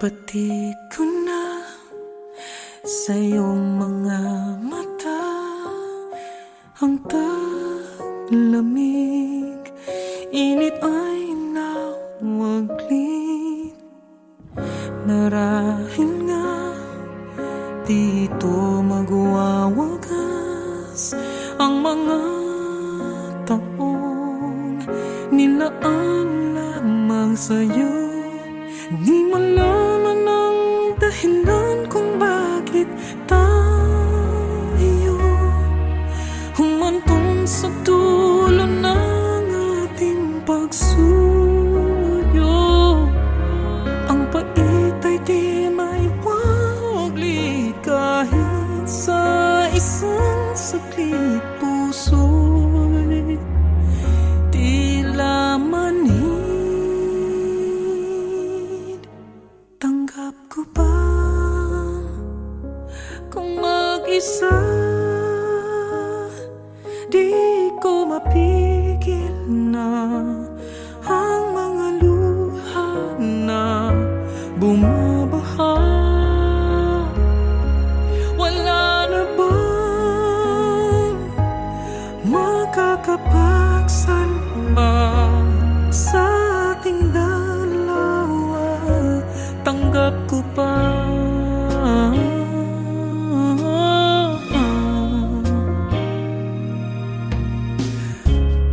Pati ko na sa iyong mga mata ang taglamig, init ay nawaglit. Marahil nga dito magwawagas ang mga taong nilaan lamang sa'yo. Di malaman ang dahilan kung bakit tayo humantong sa dulo ng ating pagsuyo. Ang pait ay di maiwaglit kahit sa isang saglit. Puso'y tila manhid. Tanggap ko ba kung mag-isa di ko mapigil na ang mga luha na bumabaha? Wala na bang makakapagsalba sa ating dalawa? Tanggap ko pa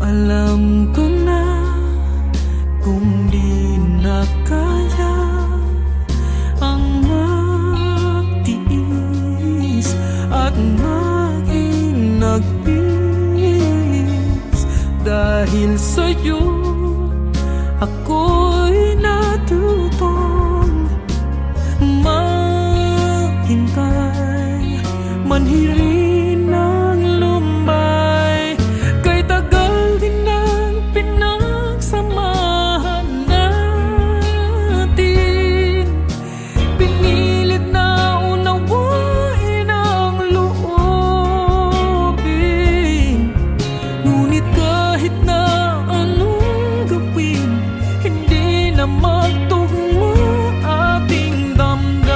alam ko na kung di na kaya ang magtiis at maging nagpis. Dahil sa'yo ako'y natutong maghintay, manhirin ng lumbay. Kay tagal din ang pinagsamahan natin, pinilit na unawain ang loobin. Ngunit kahit na anong gawin, hindi na magtugmo ating damdamin.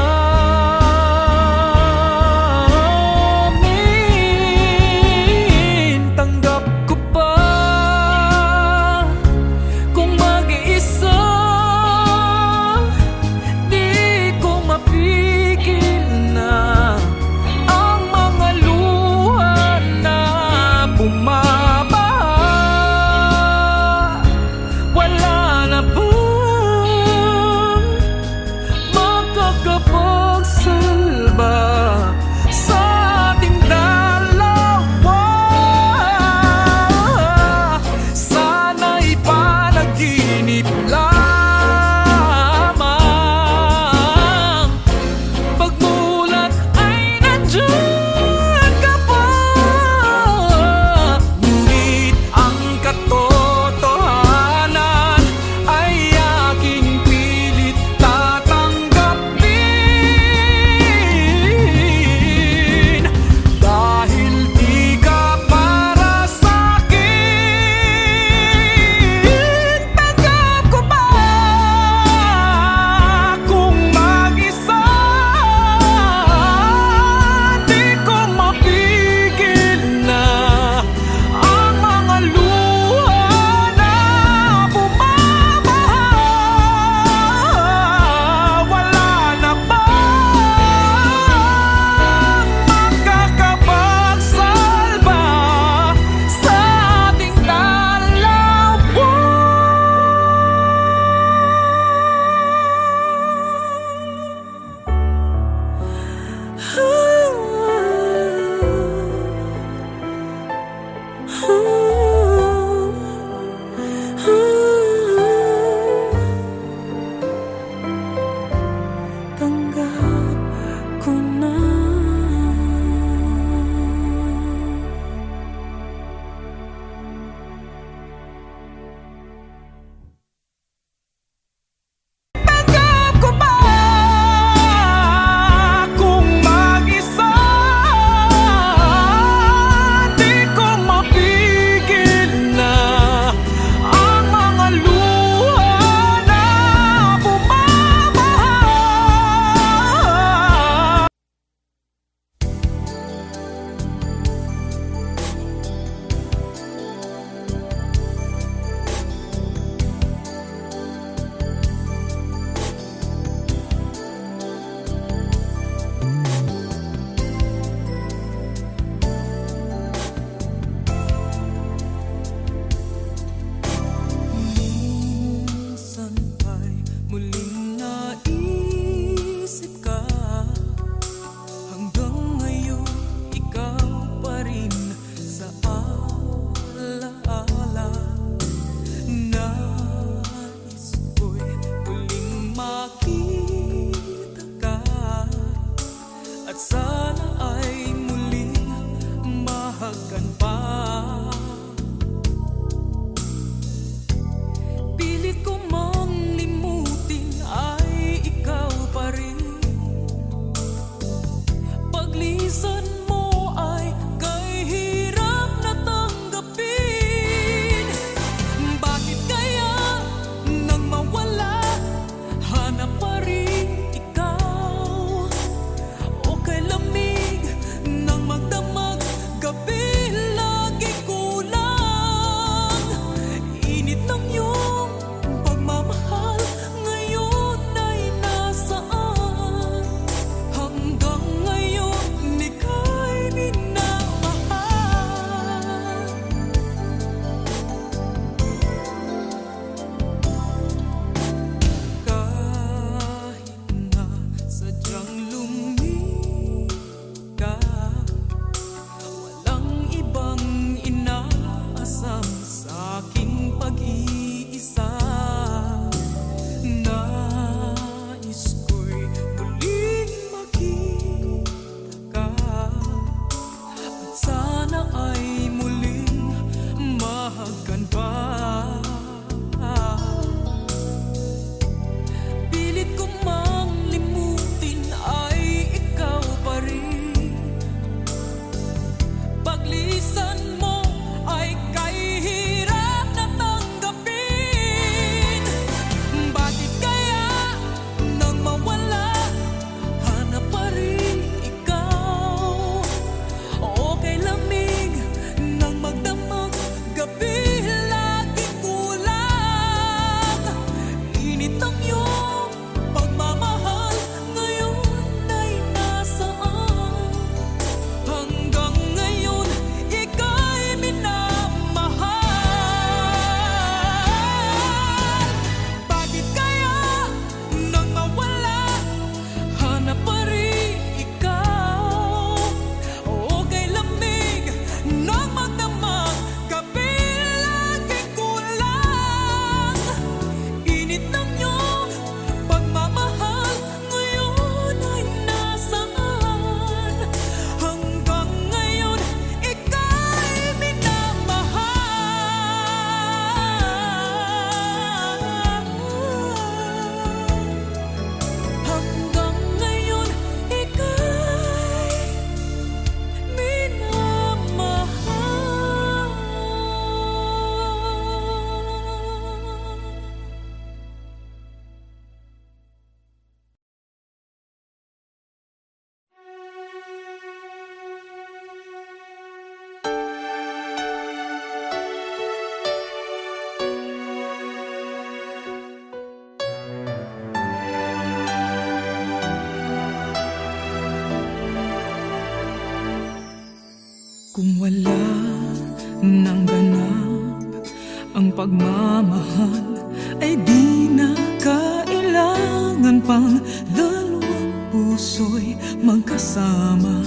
puso'y magkasama.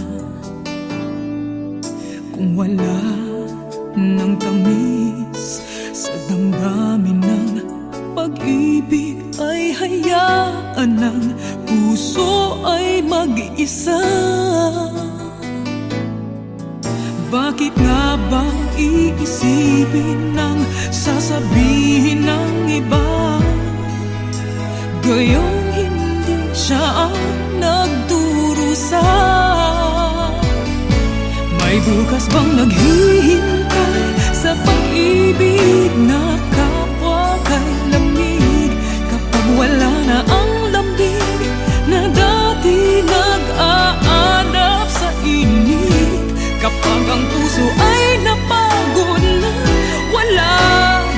Kung wala ng tamis sa damdamin ng pag-ibig, ay hayaan ng puso ay mag-isa. Bakit nga bang iisipin ng sasabihin ng iba, gayong hindi siya ang nagdurusa? May bukas bang naghihintay sa pag-ibig na kapwa kay lamig? Kapag wala na ang lambing na dati nag-aanap sa init, kapag ang puso ay napagod na, wala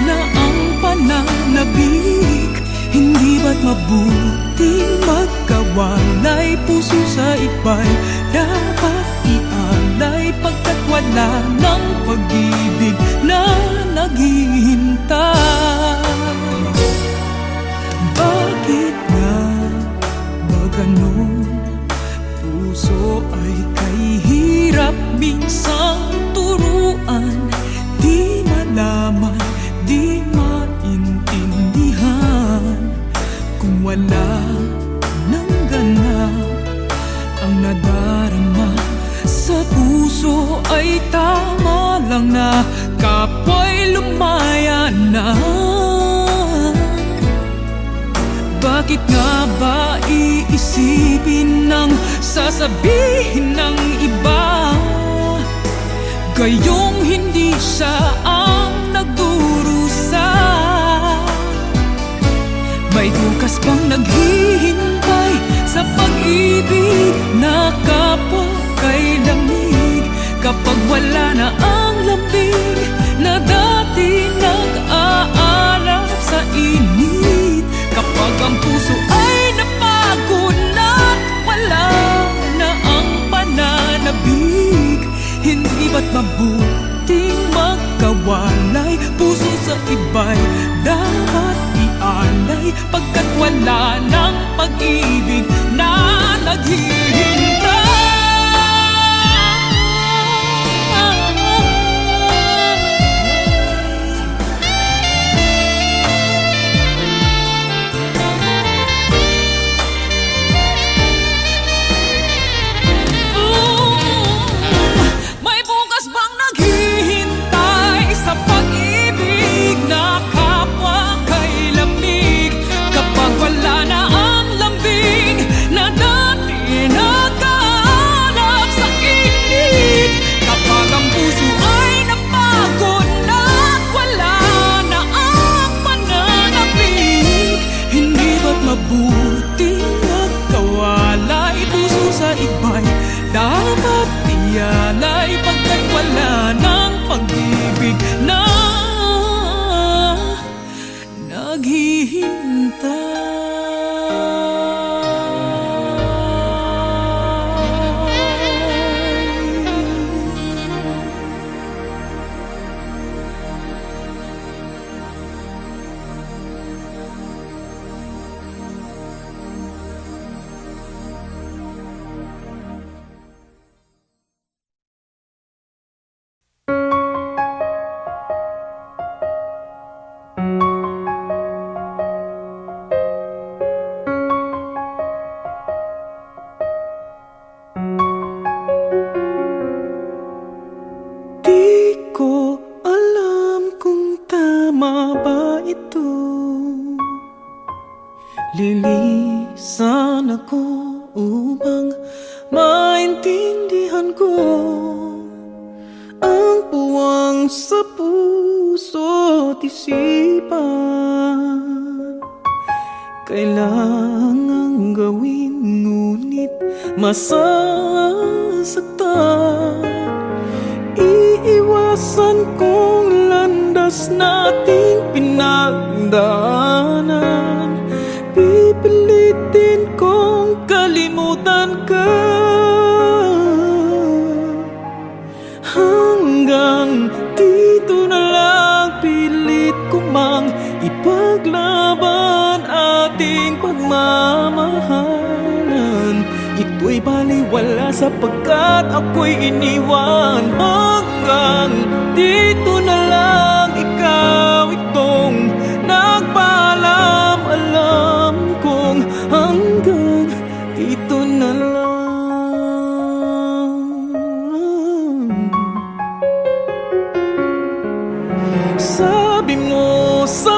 na ang pananabik, hindi ba't mabuting magkawalay? Puso sa iba'y dapat ialay, pagkat wala ng pag-ibig na naghihintay. Bakit nga ba ganon? Puso ay kay hirap minsang turuan, di malaman, di maintindihan. Kung wala ng ganap ang nadarama sa puso, ay tama lang na kapwa'y lumaya na. Bakit nga ba iisipin ng sasabihin ng iba, gayong hindi siya ang nagdurusa? May bukas bang naghihintay sa pag-ibig na kapwa kay lamig? Kapag wala na ang lambing na dati nag-aalap sa init, kapag ang puso ay napagod na, wala na ang pananabik, hindi ba't mabuting magkawalay? Puso sa iba'y dapat ialay, pagkat wala ng pag-ibig na naghihintay. Mabuting magkawalay, puso sa iba'y dapat ialay, pagkat wala ng pag-ibig na naghihintay. Lilisan ako upang maintindihan ko ang puwang sa puso't isipan. Kailangang gawin ngunit masasaktan, iiwasan kong landas nating pinagdaanan. Pipilitin kong kalimutan ka, hanggang dito na lang. Pilit ko mang ipaglaban ating pagmamahalan, ito'y baliwala sapagkat ako'y iniwan. Hanggang dito na lang, ikaw itong nagpaalam. Alam kong hanggang dito na lang. Sabi mo sa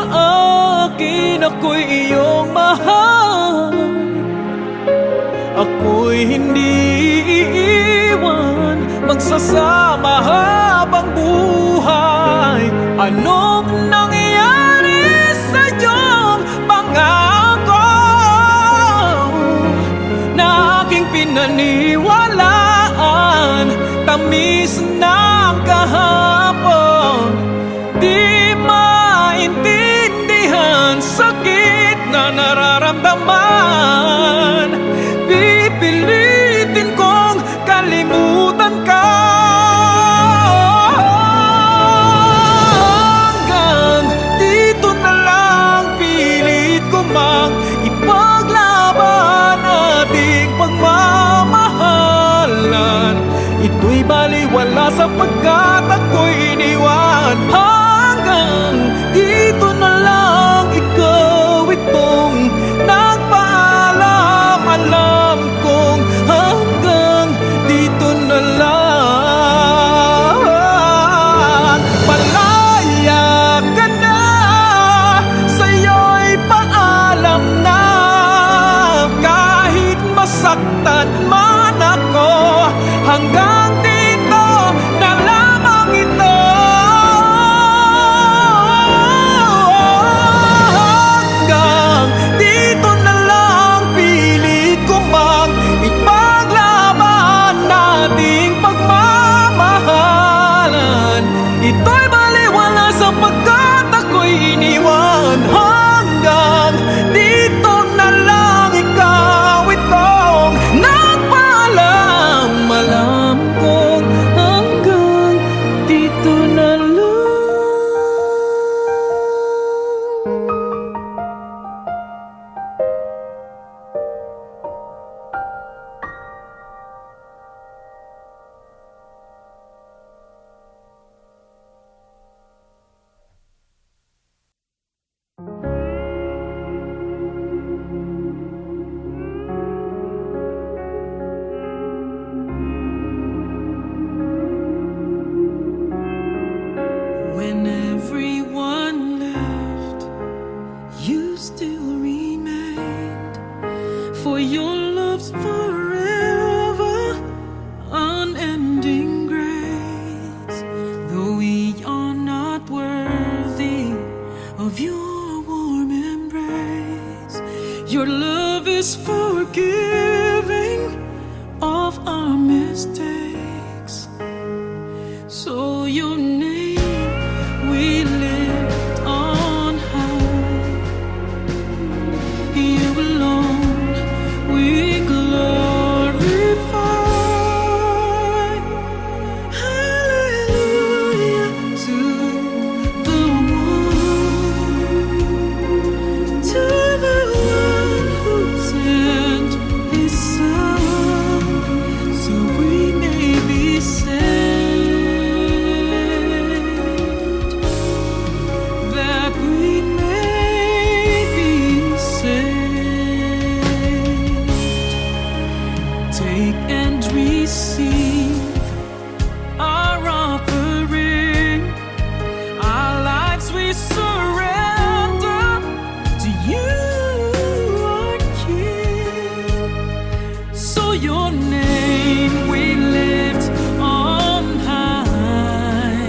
akin ako'y iyong mahal, ako'y hindi iiwan, magsasama habang buhay. Anong nangyayari sa iyong pangako na aking pinaniwalaan? Tamis ng kahapon, di maintindihan, sakit na nararamdaman. Pipilitin kong kalimutan ka. Hanggang dito na lang, pilit ko mang ipaglaban ating pagmamahalan. Ito'y baliwala sapagkat ako'y iniwan. Hanggang dito na lang, ikaw itong nagpaalam. Alam kong hanggang dito na lang. Palaya ka na, sa'yo'y paalam na. Kahit masaktan man ako, hanggang dito na lamang ito. Hanggang dito na lang, pilit ko mang ipaglaban nating pagmamahalan. Ito'y baliwala sapagkat ako'y iniwan. Hanggang dito na lang, ikaw itong nagpaalam. Alam kong hanggang dito na lang. When everyone left, you still remained, for your love's forever, unending grace. Though we are not worthy of your warm embrace, your love is forgiving of our mistakes. So your name we lift on high, you alone we glorify. Hallelujah to the one who sent his son, so we may be saved. Take and receive our offering, our lives we surrender to you, our King. So your name we lift on high,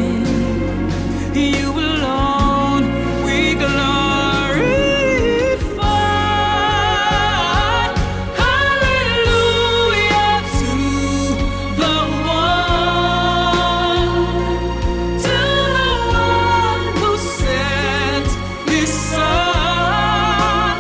you alone we glorify. To the one who sent his son,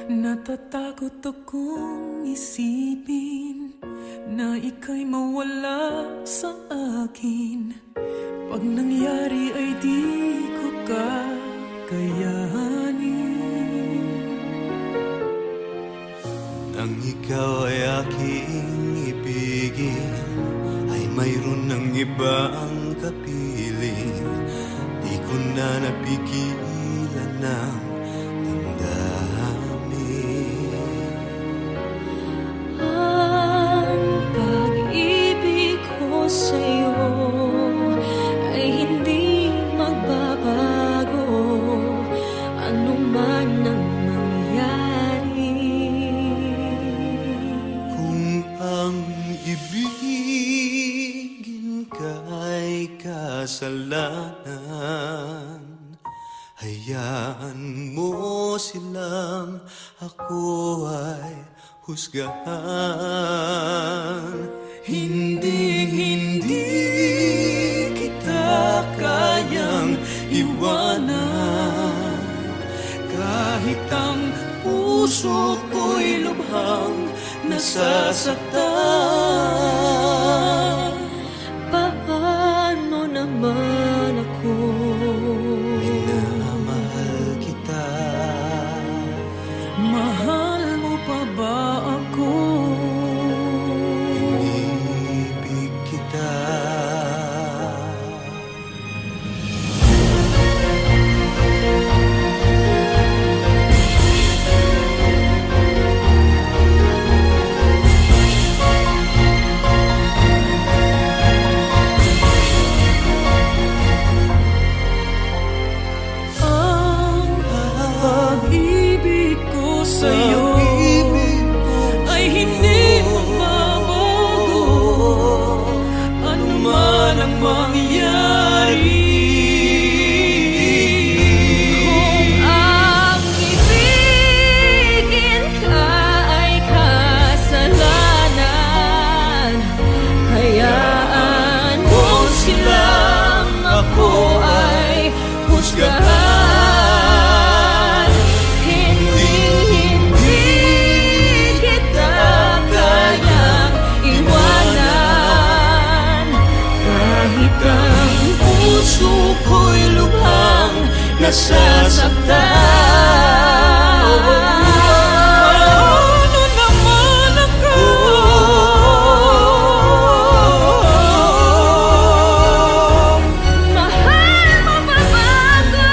Natatakot akong isipin na ika'y mawala sa akin. Pag nangyari ay di ko kakayanin. Nang ikaw ay aking ibigin, ay mayroon ng ibang kapiling. Di ko na napigilan ng damdamin. Ang pag-ibig ko sa'yo ay hindi magbabago, ano man ang mangyari. Kung ang ibigin ka ay kasalanan, hayaan mo silang ako ay husgahan. Hindi kita kayang iwanan, kahit ang puso ko'y lubhang nasasaktan. Paano naman ako? Minamahal kita. Mahal mo pa ba ako? Inibig kita. Sa'yo ay hindi magbabago, ano man ang mangyari. Kung ang ibigin ka ay kasalanan, hayaan mo silang ako ay husgahan. Puso ko'y lubhang nasasaktan. Ano naman ako? Mahal mo pa bago?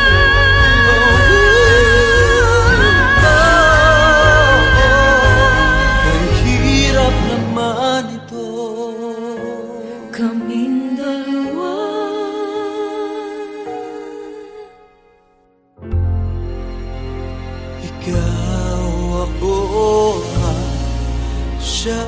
Ang hirap naman ito. Kaming dalawa. Ikaw, ako, siya.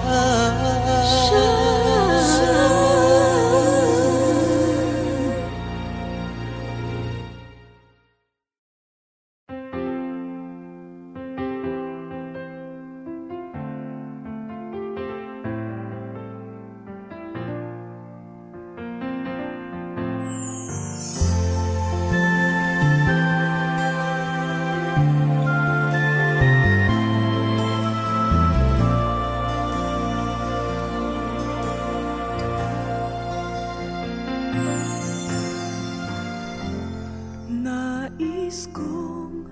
Nais kong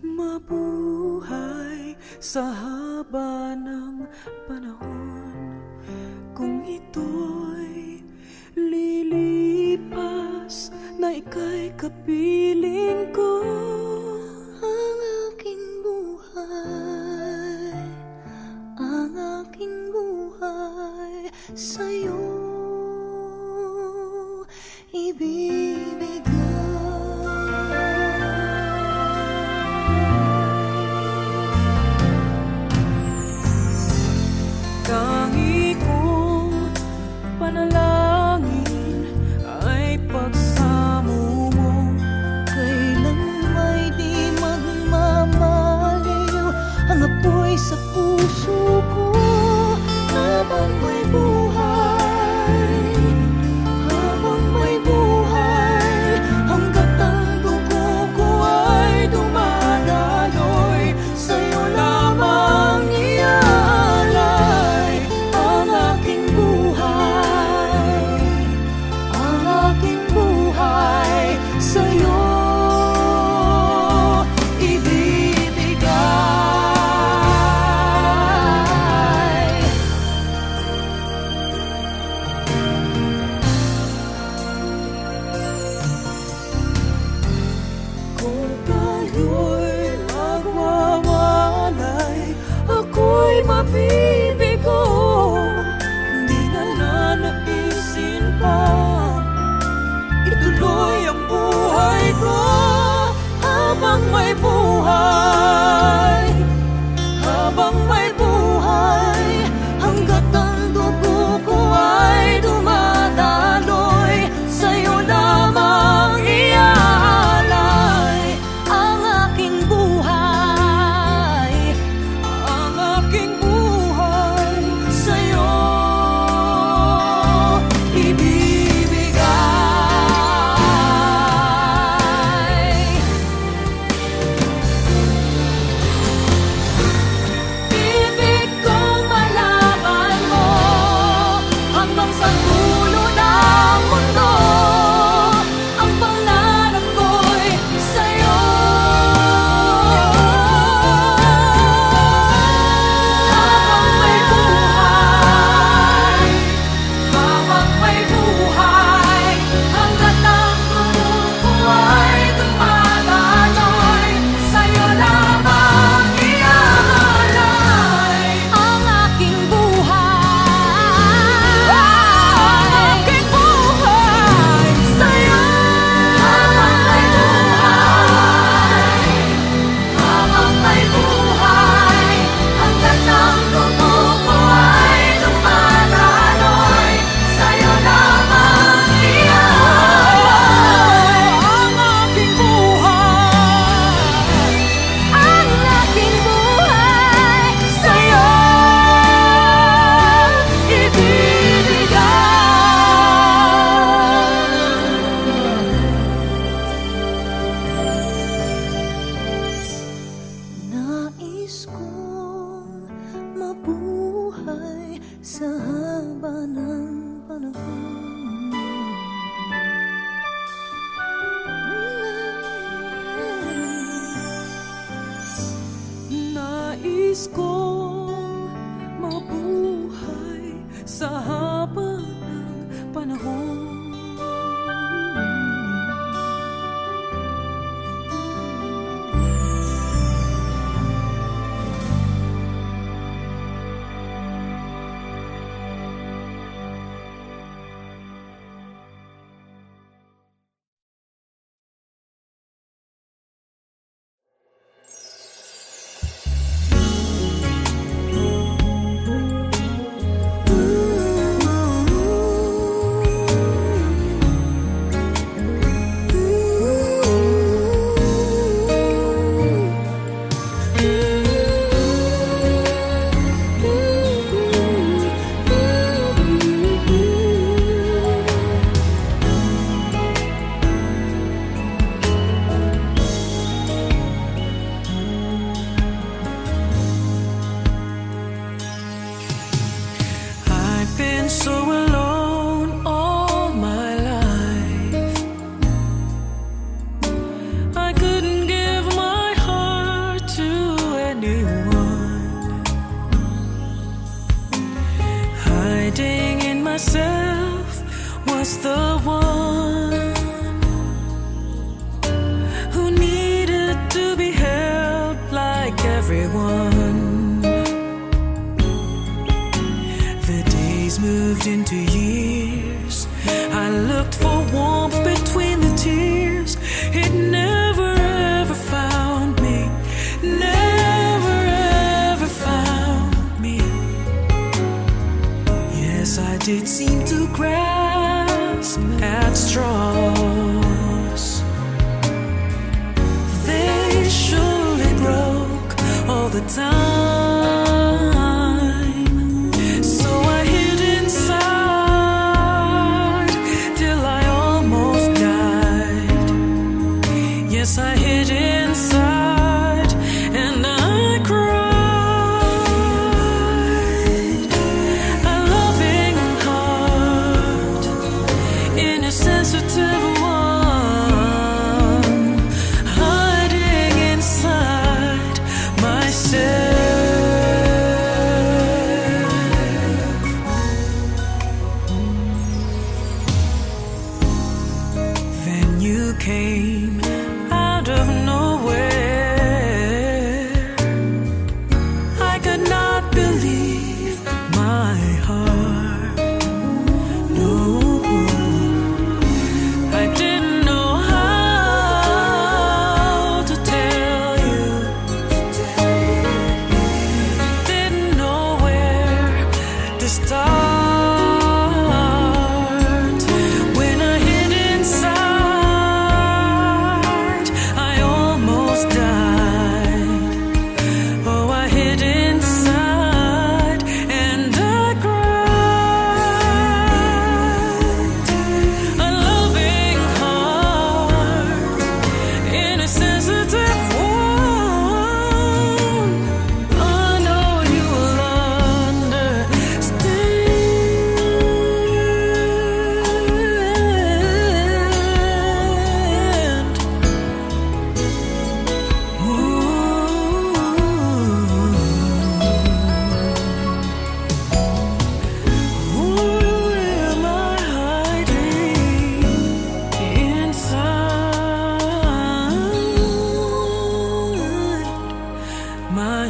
mabuhay sa haba ng panahon. Kung ito'y lilipas, na ika'y kapiling ko. Ang aking buhay, ang aking buhay sa'yo ibibigay. Tangi kong panalangin ay pagsamo mo. Kailan may di magmamaliw ang apoy sa puso ko, habang may buhay, habang may buhay, hanggat ang dugo ko ay dumadaloy sa'yo. ko habang may buhay, habang may buhay, hanggat ang dugo ko ay dumadaloy, sa'yo lamang iaalay ang aking buhay, ang aking buhay, sa'yo ibig kong malaman mo hanggang sa dulo ng mundo, ang pangarap ko'y sa'yo. Habang may buhay, habang may buhay, hanggat ang dugo ko ay dumadaloy, sa'yo lamang iaalay ang aking buhay, ang aking buhay, sa'yo. Habang may buhay, habang may buhay, hanggat ang dugo ko ay dumadaloy, sa'yo lamang iaalay ang aking buhay, ang aking buhay, sa'yo ibibigay. Nais kong mabuhay sa haba ng panahon. Nais kong mabuhay sa haba ng panahon. I've been so alone all my life. I couldn't give my heart to anyone. Hiding in myself was the one who needed to be held like everyone. The days moved into years. I looked for warmth between the tears. It never ever found me. Never ever found me. Yes, I did seem to grasp at straws. They surely broke all the time. So I hid inside till I almost died. Yes, I hid inside and I cried. A loving heart in a sensitive one, hiding inside myself. Then you came out of nowhere. I could not believe my heart. No, I didn't know how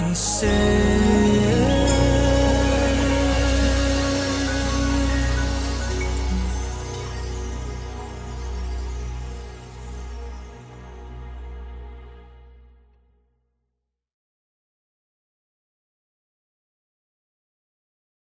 myself.